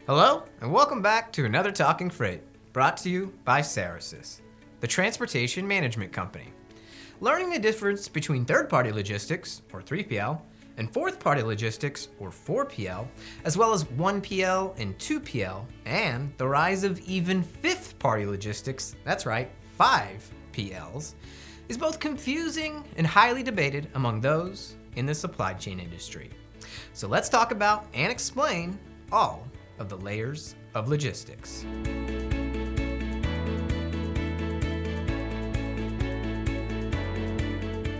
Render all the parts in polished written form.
Hello, and welcome back to another Talking Freight, brought to you by Cerasis, the transportation management company. Learning the difference between third-party logistics, or 3PL, and fourth-party logistics, or 4PL, as well as 1PL and 2PL, and the rise of even fifth-party logistics, that's right, 5PLs, is both confusing and highly debated among those in the supply chain industry. So let's talk about and explain all of the layers of logistics.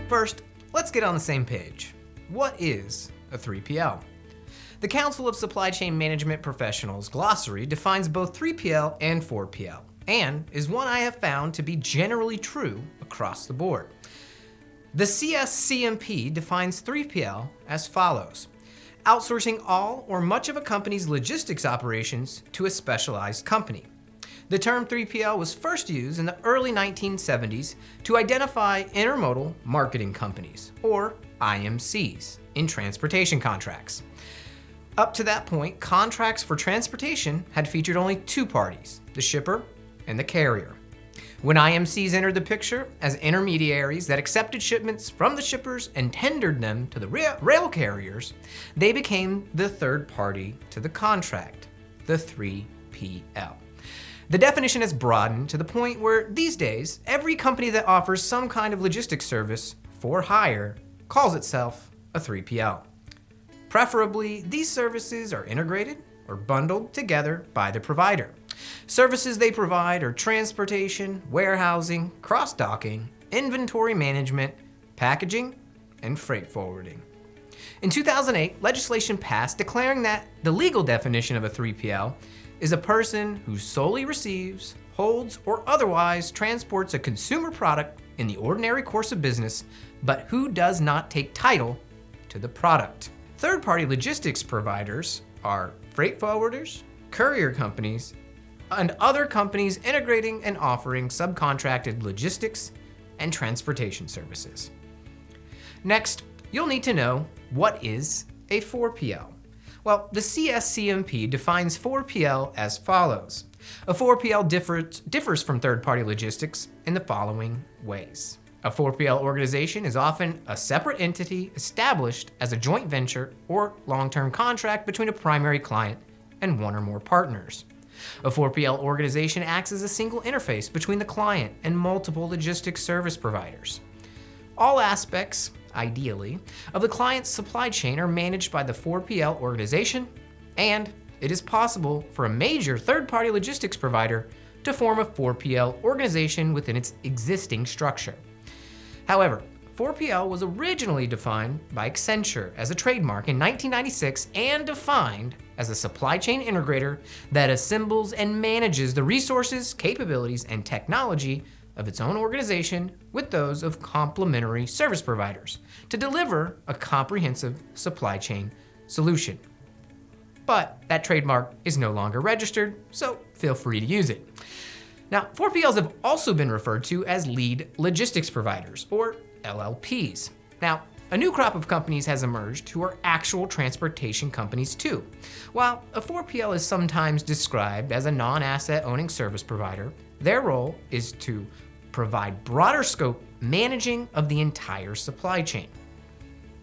First, let's get on the same page. What is a 3PL? The Council of Supply Chain Management Professionals glossary defines both 3PL and 4PL, and is one I have found to be generally true across the board. The CSCMP defines 3PL as follows: outsourcing all or much of a company's logistics operations to a specialized company. The term 3PL was first used in the early 1970s to identify intermodal marketing companies, or IMCs, in transportation contracts. Up to that point, contracts for transportation had featured only two parties, the shipper and the carrier. When IMCs entered the picture as intermediaries that accepted shipments from the shippers and tendered them to the rail carriers, they became the third party to the contract, the 3PL. The definition has broadened to the point where these days, every company that offers some kind of logistics service for hire calls itself a 3PL. Preferably, these services are integrated or bundled together by the provider. Services they provide are transportation, warehousing, cross-docking, inventory management, packaging, and freight forwarding. In 2008, legislation passed declaring that the legal definition of a 3PL is a person who solely receives, holds, or otherwise transports a consumer product in the ordinary course of business, but who does not take title to the product. Third-party logistics providers are freight forwarders, courier companies, and other companies integrating and offering subcontracted logistics and transportation services. Next, you'll need to know what is a 4PL. Well, the CSCMP defines 4PL as follows. A 4PL differs from third-party logistics in the following ways. A 4PL organization is often a separate entity established as a joint venture or long-term contract between a primary client and one or more partners. A 4PL organization acts as a single interface between the client and multiple logistics service providers. All aspects, ideally, of the client's supply chain are managed by the 4PL organization, and it is possible for a major third-party logistics provider to form a 4PL organization within its existing structure. However, 4PL was originally defined by Accenture as a trademark in 1996 and defined as a supply chain integrator that assembles and manages the resources, capabilities, and technology of its own organization with those of complementary service providers to deliver a comprehensive supply chain solution. But that trademark is no longer registered, so feel free to use it. Now, 4PLs have also been referred to as lead logistics providers, or LLPs. Now, a new crop of companies has emerged who are actual transportation companies too. While a 4PL is sometimes described as a non-asset owning service provider, their role is to provide broader scope managing of the entire supply chain.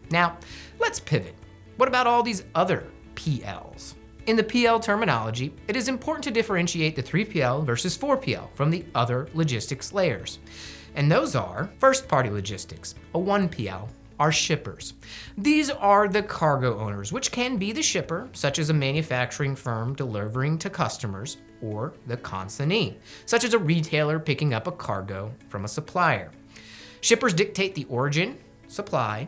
Now, let's pivot. What about all these other PLs? In the PL terminology, it is important to differentiate the 3PL versus 4PL from the other logistics layers. And those are first-party logistics, a 1PL, are shippers. These are the cargo owners, which can be the shipper, such as a manufacturing firm delivering to customers, or the consignee, such as a retailer picking up a cargo from a supplier. Shippers dictate the origin, supply,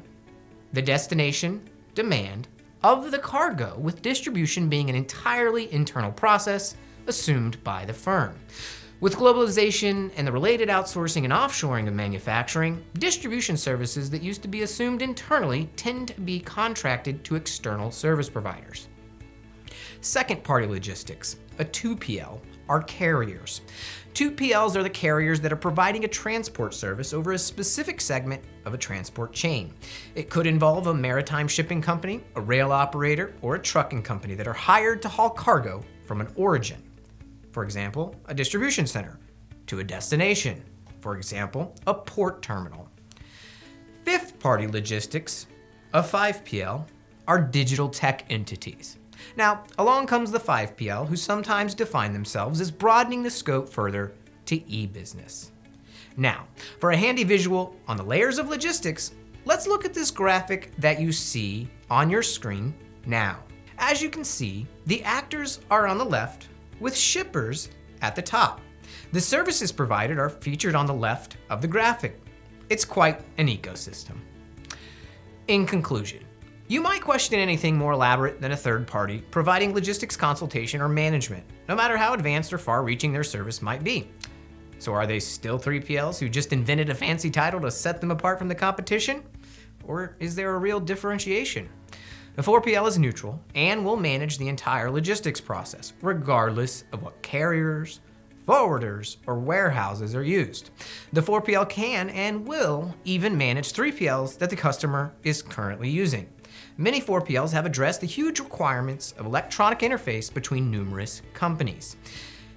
the destination, demand of the cargo, with distribution being an entirely internal process assumed by the firm. With globalization and the related outsourcing and offshoring of manufacturing, distribution services that used to be assumed internally tend to be contracted to external service providers. Second-party logistics, a 2PL, are carriers. 2PLs are the carriers that are providing a transport service over a specific segment of a transport chain. It could involve a maritime shipping company, a rail operator, or a trucking company that are hired to haul cargo from an origin, for example, a distribution center, to a destination, for example, a port terminal. Fifth-party logistics, a 5PL, are digital tech entities. Now, along comes the 5PL, who sometimes define themselves as broadening the scope further to e-business. Now, for a handy visual on the layers of logistics, let's look at this graphic that you see on your screen now. As you can see, the actors are on the left with shippers at the top. The services provided are featured on the left of the graphic. It's quite an ecosystem. In conclusion, you might question anything more elaborate than a third party providing logistics consultation or management, no matter how advanced or far-reaching their service might be. So are they still 3PLs who just invented a fancy title to set them apart from the competition? Or is there a real differentiation? The 4PL is neutral and will manage the entire logistics process, regardless of what carriers, forwarders, or warehouses are used. The 4PL can and will even manage 3PLs that the customer is currently using. Many 4PLs have addressed the huge requirements of electronic interface between numerous companies.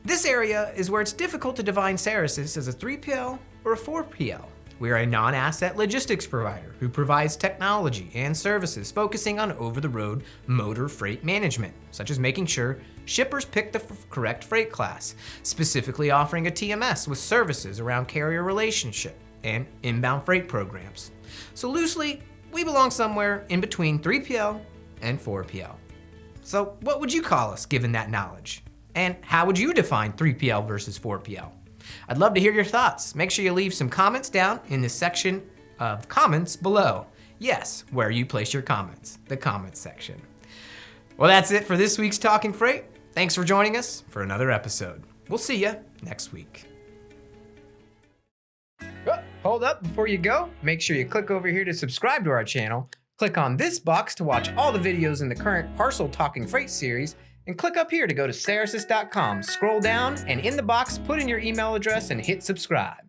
This area is where it's difficult to define Cerasis as a 3PL or a 4PL. We are a non-asset logistics provider who provides technology and services focusing on over-the-road motor freight management, such as making sure shippers pick the correct freight class, specifically offering a TMS with services around carrier relationship and inbound freight programs. So loosely, we belong somewhere in between 3PL and 4PL. So what would you call us given that knowledge? And how would you define 3PL versus 4PL? I'd love to hear your thoughts. Make sure you leave some comments down in the section of comments below. Yes, where you place your comments, the comments section. Well, that's it for this week's Talking Freight. Thanks for joining us for another episode. We'll see you next week. Oh, hold up before you go. Make sure you click over here to subscribe to our channel. Click on this box to watch all the videos in the current Parcel Talking Freight series, and click up here to go to Cerasis.com. Scroll down, and in the box, put in your email address and hit subscribe.